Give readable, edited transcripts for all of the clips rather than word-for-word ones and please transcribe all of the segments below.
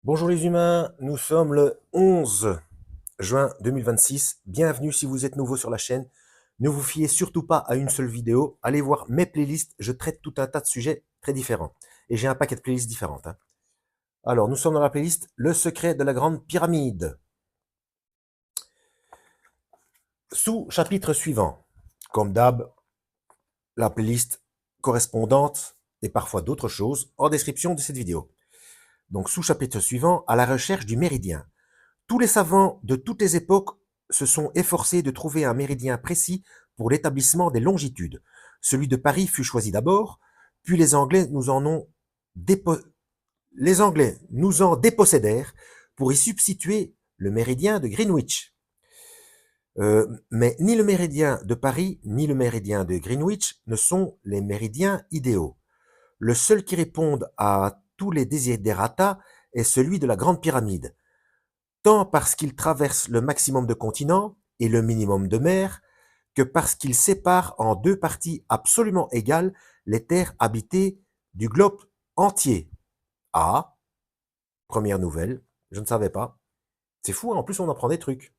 Bonjour les humains, nous sommes le 11 juin 2026. Bienvenue si vous êtes nouveau sur la chaîne. Ne vous fiez surtout pas à une seule vidéo. Allez voir mes playlists, je traite tout un tas de sujets très différents. Et j'ai un paquet de playlists différentes. Alors, nous sommes dans la playlist Le secret de la grande pyramide. Sous-chapitre suivant. Comme d'hab, la playlist correspondante et parfois d'autres choses en description de cette vidéo. Donc, sous-chapitre suivant, à la recherche du méridien. Tous les savants de toutes les époques se sont efforcés de trouver un méridien précis pour l'établissement des longitudes. Celui de Paris fut choisi d'abord, puis les Anglais nous en dépossédèrent pour y substituer le méridien de Greenwich. Mais ni le méridien de Paris ni le méridien de Greenwich ne sont les méridiens idéaux. Le seul qui réponde à tous les desiderata est celui de la Grande Pyramide, tant parce qu'il traverse le maximum de continents et le minimum de mers, que parce qu'il sépare en deux parties absolument égales les terres habitées du globe entier. Ah, première nouvelle, je ne savais pas. C'est fou, en plus on apprend des trucs.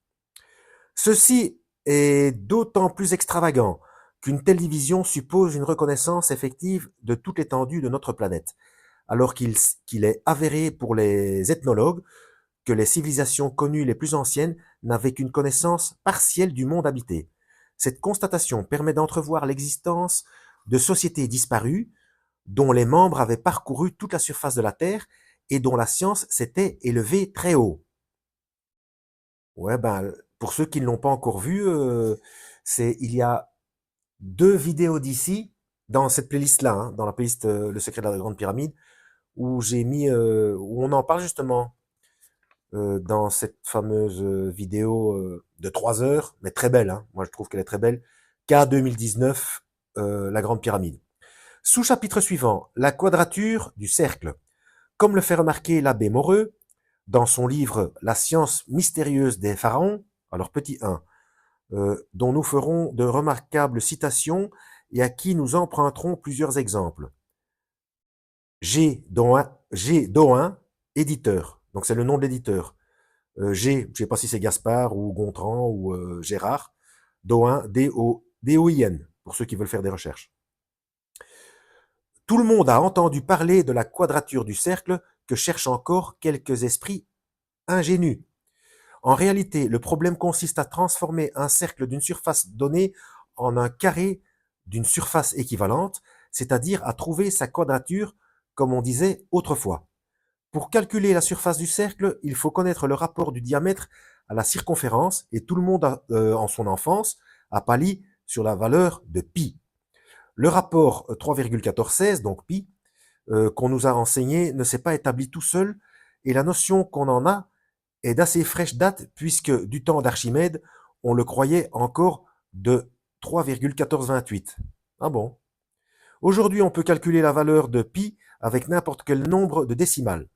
Ceci est d'autant plus extravagant qu'une telle division suppose une reconnaissance effective de toute l'étendue de notre planète, alors qu'il est avéré pour les ethnologues que les civilisations connues les plus anciennes n'avaient qu'une connaissance partielle du monde habité. Cette constatation permet d'entrevoir l'existence de sociétés disparues, dont les membres avaient parcouru toute la surface de la Terre et dont la science s'était élevée très haut. Ouais, ben, pour ceux qui ne l'ont pas encore vu, il y a deux vidéos d'ici, dans cette playlist-là, dans la playlist Le secret de la grande pyramide, où où on en parle justement dans cette fameuse vidéo de 3 heures, mais très belle, moi je trouve qu'elle est très belle, K 2019, la Grande Pyramide. Sous-chapitre suivant, la quadrature du cercle. Comme le fait remarquer l'abbé Moreux, dans son livre La science mystérieuse des pharaons, alors petit 1, dont nous ferons de remarquables citations et à qui nous emprunterons plusieurs exemples. G. Doin, éditeur, donc c'est le nom de l'éditeur. G, je ne sais pas si c'est Gaspard ou Gontran ou Gérard, Doin, D-O-I-N, pour ceux qui veulent faire des recherches. Tout le monde a entendu parler de la quadrature du cercle que cherchent encore quelques esprits ingénus. En réalité, le problème consiste à transformer un cercle d'une surface donnée en un carré d'une surface équivalente, c'est-à-dire à trouver sa quadrature, comme on disait autrefois. Pour calculer la surface du cercle, il faut connaître le rapport du diamètre à la circonférence, et tout le monde, en son enfance, a pâli sur la valeur de pi. Le rapport 3,1416, donc pi, qu'on nous a enseigné ne s'est pas établi tout seul, et la notion qu'on en a est d'assez fraîche date, puisque du temps d'Archimède, on le croyait encore de 3,1428. Ah bon? Aujourd'hui, on peut calculer la valeur de pi avec n'importe quel nombre de décimales.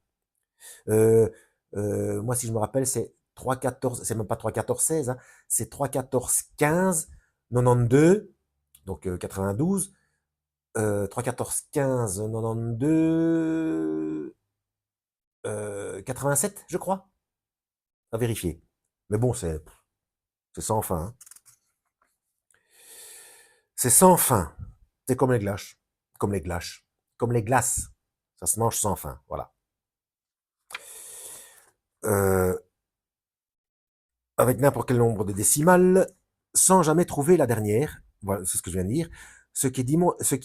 Euh, Moi, si je me rappelle, c'est 3,14, c'est même pas 3,14,16, c'est 3,14,15, 92, donc 92, 3,14,15, 92, 87, je crois, à vérifier. Mais bon, c'est sans fin. C'est sans fin. C'est comme les glaces. Comme les glaces. Comme les glaces. Ça se mange sans fin. Voilà. Euh, Avec n'importe quel nombre de décimales, sans jamais trouver la dernière. Voilà, c'est ce que je viens de dire. Ce qui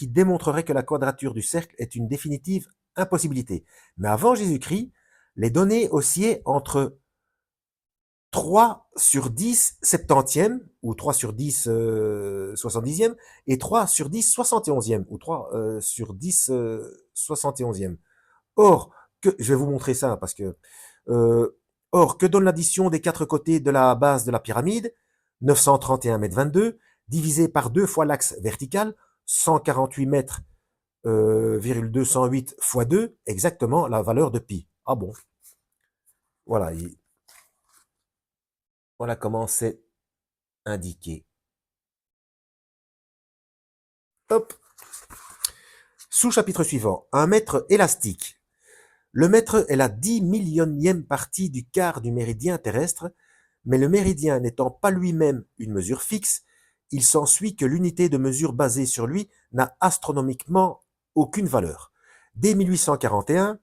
démontrerait que la quadrature du cercle est une définitive impossibilité. Mais avant Jésus-Christ, les données oscillaient entre 3 sur 10 septantième, ou 3 sur 10 70e, et 3 sur 10 71e, ou 3 sur 10 71e. Or, je vais vous montrer ça, parce que, euh, or, que donne l'addition des quatre côtés de la base de la pyramide? 931 mètres 22, divisé par 2 fois l'axe vertical, 148 mètres, 208 fois 2, exactement la valeur de pi. Ah bon? Voilà, voilà comment c'est indiqué. Hop. Sous-chapitre suivant. Un mètre élastique. Le mètre est la 10 millionième partie du quart du méridien terrestre, mais le méridien n'étant pas lui-même une mesure fixe, il s'ensuit que l'unité de mesure basée sur lui n'a astronomiquement aucune valeur. Dès 1841,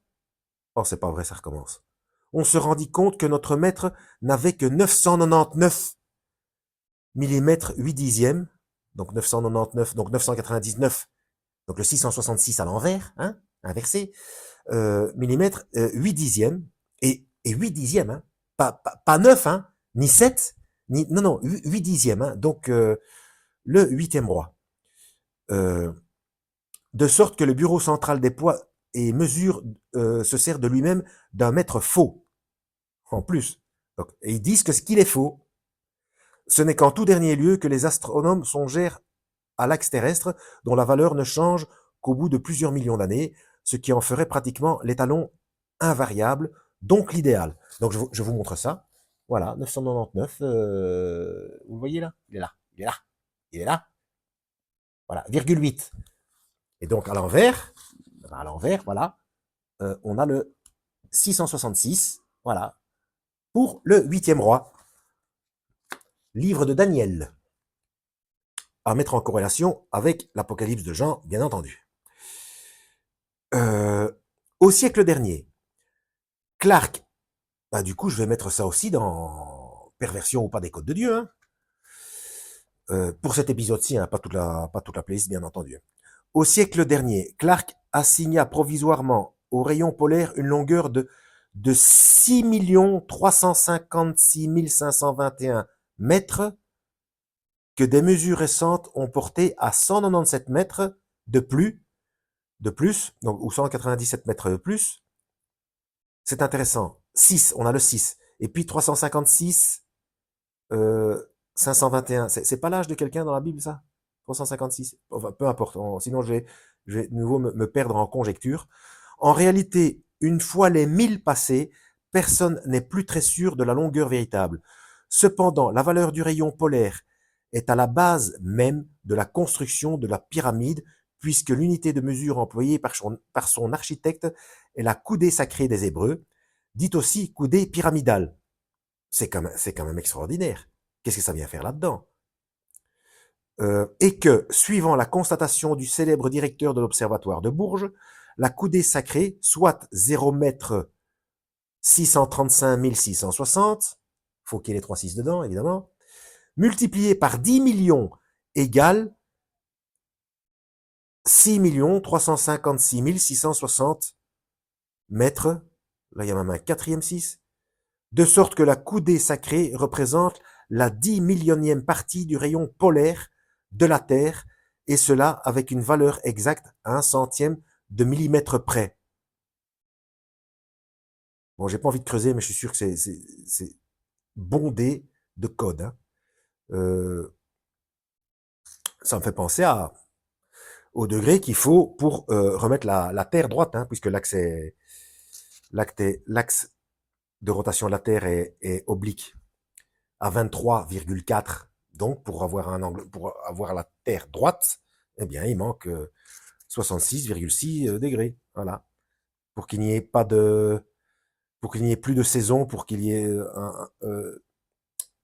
oh c'est pas vrai, ça recommence, on se rendit compte que notre mètre n'avait que 999 mm 8 dixièmes, donc 999, donc 999, donc le 666 à l'envers, hein, inversé, millimètres, 8 dixièmes, et 8 dixièmes, hein, pas 9, hein, ni 7, non, 8 dixièmes, hein, donc le huitième roi. De sorte que le bureau central des poids et mesures se sert de lui-même d'un mètre faux, en plus. Donc, et ils disent que ce qu'il est faux, ce n'est qu'en tout dernier lieu que les astronomes songèrent à l'axe terrestre, dont la valeur ne change qu'au bout de plusieurs millions d'années, ce qui en ferait pratiquement l'étalon invariable, donc l'idéal. Donc je vous montre ça. Voilà, 999, vous le voyez là? Il est là, il est là, il est là. Voilà, virgule 8. Et donc à l'envers, voilà, on a le 666, voilà, pour le huitième roi. Livre de Daniel, à mettre en corrélation avec l'Apocalypse de Jean, bien entendu. Au siècle dernier, Clark, bah, du coup, je vais mettre ça aussi dans Perversion ou pas des codes de Dieu, hein. Pour cet épisode-ci, hein, pas toute la playlist, bien entendu. Au siècle dernier, Clark assigna provisoirement au rayon polaire une longueur de 6 356 521 mètres que des mesures récentes ont porté à 197 mètres de plus, donc, ou 197 mètres de plus. C'est intéressant. 6, on a le 6. Et puis 356, 521. C'est pas l'âge de quelqu'un dans la Bible, ça? 356. Enfin, peu importe. Sinon, je vais de nouveau me perdre en conjecture. En réalité, une fois les 1000 passés, personne n'est plus très sûr de la longueur véritable. Cependant, la valeur du rayon polaire est à la base même de la construction de la pyramide, puisque l'unité de mesure employée par son architecte est la coudée sacrée des Hébreux, dite aussi coudée pyramidale. C'est quand même extraordinaire. Qu'est-ce que ça vient faire là-dedans? Et que, suivant la constatation du célèbre directeur de l'observatoire de Bourges, la coudée sacrée, soit 0 mètre 635 660, faut qu'il y ait les 3 6 dedans, évidemment, multiplié par 10 millions égale 6 356 660 mètres, là il y a même un quatrième 6, de sorte que la coudée sacrée représente la 10 millionième partie du rayon polaire de la Terre, et cela avec une valeur exacte à 1/100 de millimètre près. Bon, j'ai pas envie de creuser, mais je suis sûr que c'est bondé de code, hein. Ça me fait penser au degré qu'il faut pour remettre la Terre droite, hein, puisque l'axe de rotation de la Terre est oblique à 23,4. Donc, pour avoir la Terre droite, eh bien, il manque 66,6 degrés. Voilà. Pour qu'il n'y ait plus de saison, pour qu'il y ait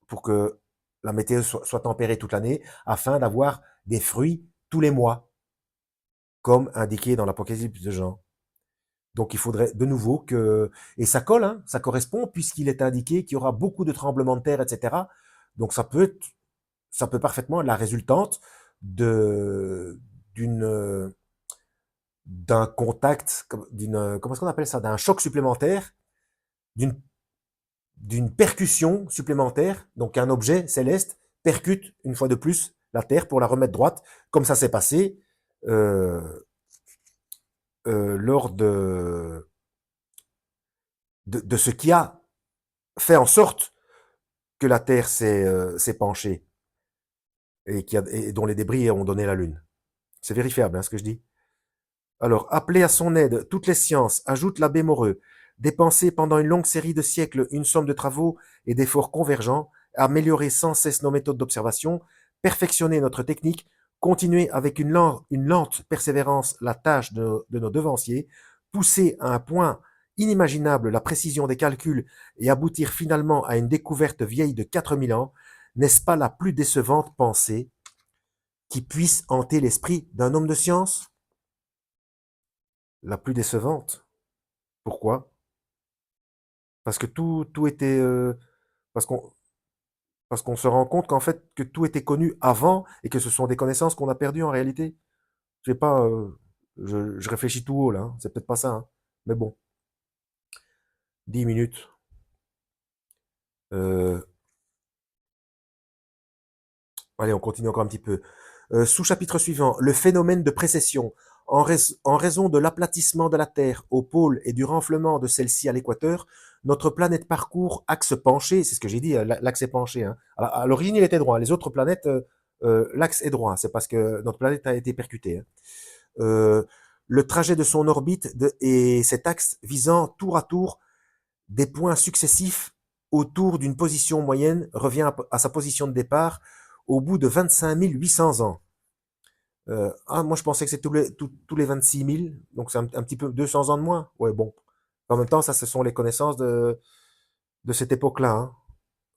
pour que la météo soit tempérée toute l'année, afin d'avoir des fruits tous les mois, comme indiqué dans l'Apocalypse de Jean. Donc il faudrait de nouveau et ça colle, hein, ça correspond, puisqu'il est indiqué qu'il y aura beaucoup de tremblements de terre, etc. Donc ça peut parfaitement être la résultante d'un contact, comment est-ce qu'on appelle ça, d'un choc supplémentaire, d'une percussion supplémentaire. Donc un objet céleste percute une fois de plus la Terre pour la remettre droite, comme ça s'est passé lors de ce qui a fait en sorte que la Terre s'est penchée et dont les débris ont donné la Lune. C'est vérifiable, hein, ce que je dis. Alors, appeler à son aide toutes les sciences, ajoute l'abbé Moreux, dépenser pendant une longue série de siècles une somme de travaux et d'efforts convergents, améliorer sans cesse nos méthodes d'observation, perfectionner notre technique, continuer avec une lente persévérance la tâche de nos devanciers, pousser à un point inimaginable la précision des calculs et aboutir finalement à une découverte vieille de 4000 ans, n'est-ce pas la plus décevante pensée qui puisse hanter l'esprit d'un homme de science? La plus décevante. Pourquoi? Parce que tout était... parce qu'on parce qu'on se rend compte qu'en fait, que tout était connu avant et que ce sont des connaissances qu'on a perdues en réalité. Je sais pas, je réfléchis tout haut là, hein. C'est peut-être pas ça, hein. Mais bon, 10 minutes. Euh, allez, on continue encore un petit peu. Sous-chapitre suivant, le phénomène de précession. En raison de l'aplatissement de la Terre au pôle et du renflement de celle-ci à l'équateur, notre planète parcourt axe penché, c'est ce que j'ai dit, l'axe est penché, hein. À l'origine, il était droit. Les autres planètes, l'axe est droit. C'est parce que notre planète a été percutée, hein. Euh, le trajet de son orbite et cet axe visant tour à tour des points successifs autour d'une position moyenne revient à sa position de départ au bout de 25 800 ans. Moi je pensais que c'est tous les 26 000, donc c'est un petit peu 200 ans de moins. Ouais, bon. En même temps, ça, ce sont les connaissances de cette époque-là, hein.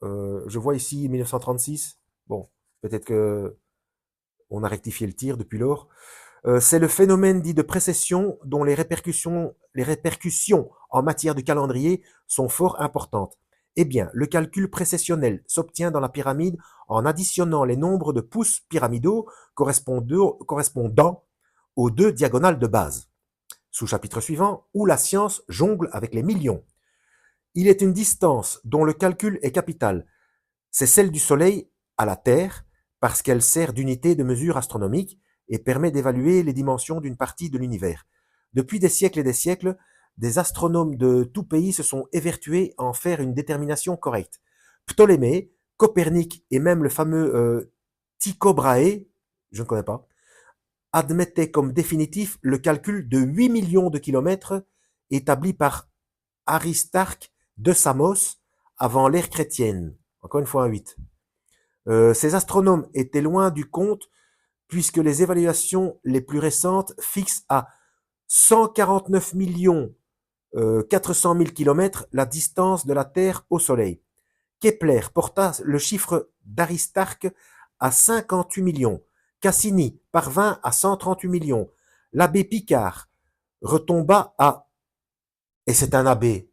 Je vois ici 1936. Bon, peut-être que on a rectifié le tir depuis lors. C'est le phénomène dit de précession dont les répercussions en matière de calendrier sont fort importantes. Eh bien, le calcul précessionnel s'obtient dans la pyramide en additionnant les nombres de pouces pyramidaux correspondant aux deux diagonales de base. Sous-chapitre suivant, où la science jongle avec les millions. Il est une distance dont le calcul est capital. C'est celle du Soleil à la Terre, parce qu'elle sert d'unité de mesure astronomique et permet d'évaluer les dimensions d'une partie de l'univers. Depuis des siècles et des siècles, des astronomes de tout pays se sont évertués à en faire une détermination correcte. Ptolémée, Copernic et même le fameux Tycho Brahe, je ne connais pas, admettaient comme définitif le calcul de 8 millions de kilomètres établi par Aristarque de Samos avant l'ère chrétienne. Encore une fois un 8. Ces astronomes étaient loin du compte puisque les évaluations les plus récentes fixent à 149 400 000 km la distance de la Terre au Soleil. Kepler porta le chiffre d'Aristarque à 58 millions. Cassini parvint à 138 millions. L'abbé Picard retomba à... Et c'est un abbé.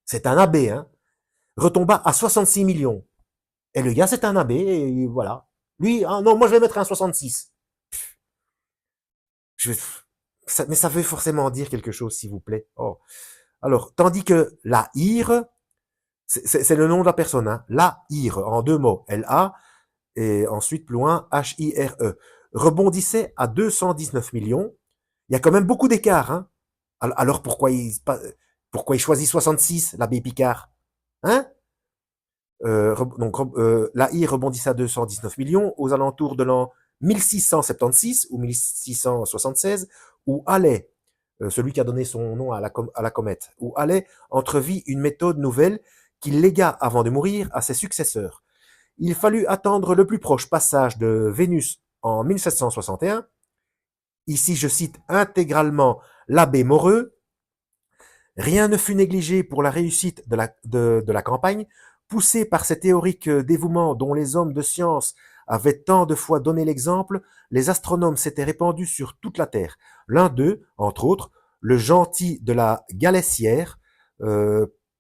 C'est un abbé, hein. Retomba à 66 millions. Et le gars, c'est un abbé, et voilà. Lui, ah non, moi je vais mettre un 66. Je, mais ça veut forcément dire quelque chose, s'il vous plaît. Oh. Alors, tandis que la Hire, c'est le nom de la personne, hein. La Hire, en deux mots. L-A, et ensuite plus loin, H-I-R-E, rebondissait à 219 millions. Il y a quand même beaucoup d'écart, hein. Alors pourquoi il choisit 66, l'abbé Picard? Hein? L'AI rebondissait à 219 millions aux alentours de l'an 1676 ou 1676, où Halley, celui qui a donné son nom à la comète, où Halley entrevit une méthode nouvelle qu'il légua avant de mourir à ses successeurs. Il fallut attendre le plus proche passage de Vénus en 1761. Ici, je cite intégralement l'abbé Moreux. Rien ne fut négligé pour la réussite de la campagne, poussé par ces théoriques dévouements dont les hommes de science avaient tant de fois donné l'exemple, les astronomes s'étaient répandus sur toute la Terre. L'un d'eux, entre autres, le gentil de la Galessière,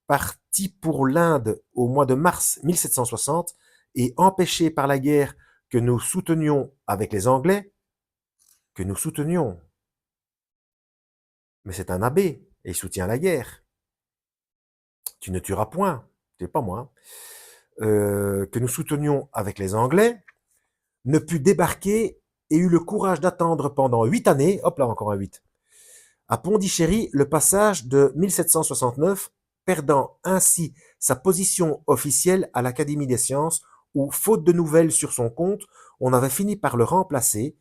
parti pour l'Inde au mois de mars 1760 et empêché par la guerre que nous soutenions avec les Anglais, que nous soutenions. Mais c'est un abbé, et il soutient la guerre. Tu ne tueras point, c'est pas moi, que nous soutenions avec les Anglais, ne put débarquer et eut le courage d'attendre pendant 8 années, hop là encore un 8, à Pondichéry le passage de 1769, perdant ainsi sa position officielle à l'Académie des sciences, où, faute de nouvelles sur son compte, on avait fini par le remplacer,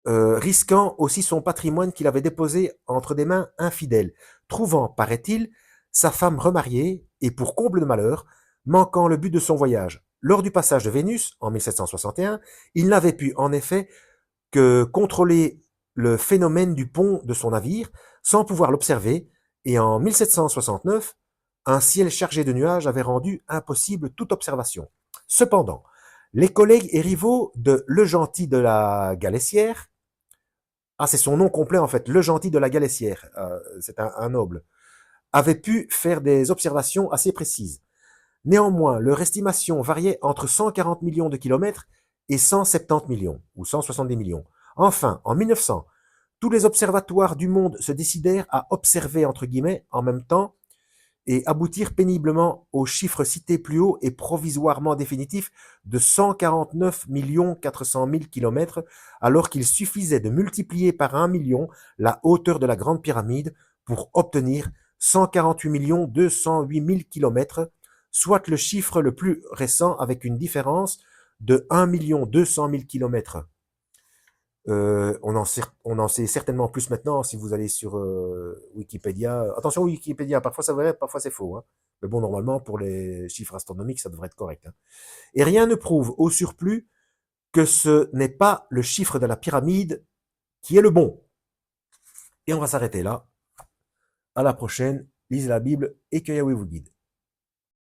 risquant aussi son patrimoine qu'il avait déposé entre des mains infidèles, trouvant, paraît-il, sa femme remariée, et pour comble de malheur, manquant le but de son voyage. Lors du passage de Vénus, en 1761, il n'avait pu en effet que contrôler le phénomène du pont de son navire sans pouvoir l'observer, et en 1769, un ciel chargé de nuages avait rendu impossible toute observation. Cependant, les collègues et rivaux de Le Gentil de la Galessière, c'est son nom complet en fait, Le Gentil de la Galessière, c'est un noble, avaient pu faire des observations assez précises. Néanmoins, leur estimation variait entre 140 millions de kilomètres et 170 millions, ou 170 millions. Enfin, en 1900, tous les observatoires du monde se décidèrent à observer, entre guillemets, en même temps, et aboutir péniblement au chiffre cité plus haut et provisoirement définitif de 149 400 000 kilomètres, alors qu'il suffisait de multiplier par 1 million la hauteur de la Grande Pyramide pour obtenir 148 208 000 kilomètres, soit le chiffre le plus récent avec une différence de 1 200 000 kilomètres. On en sait certainement plus maintenant si vous allez sur Wikipédia. Attention, Wikipédia, parfois c'est vrai, parfois c'est faux. Hein. Mais bon, normalement, pour les chiffres astronomiques, ça devrait être correct. Hein. Et rien ne prouve au surplus que ce n'est pas le chiffre de la pyramide qui est le bon. Et on va s'arrêter là. À la prochaine. Lisez la Bible et que Yahweh vous guide.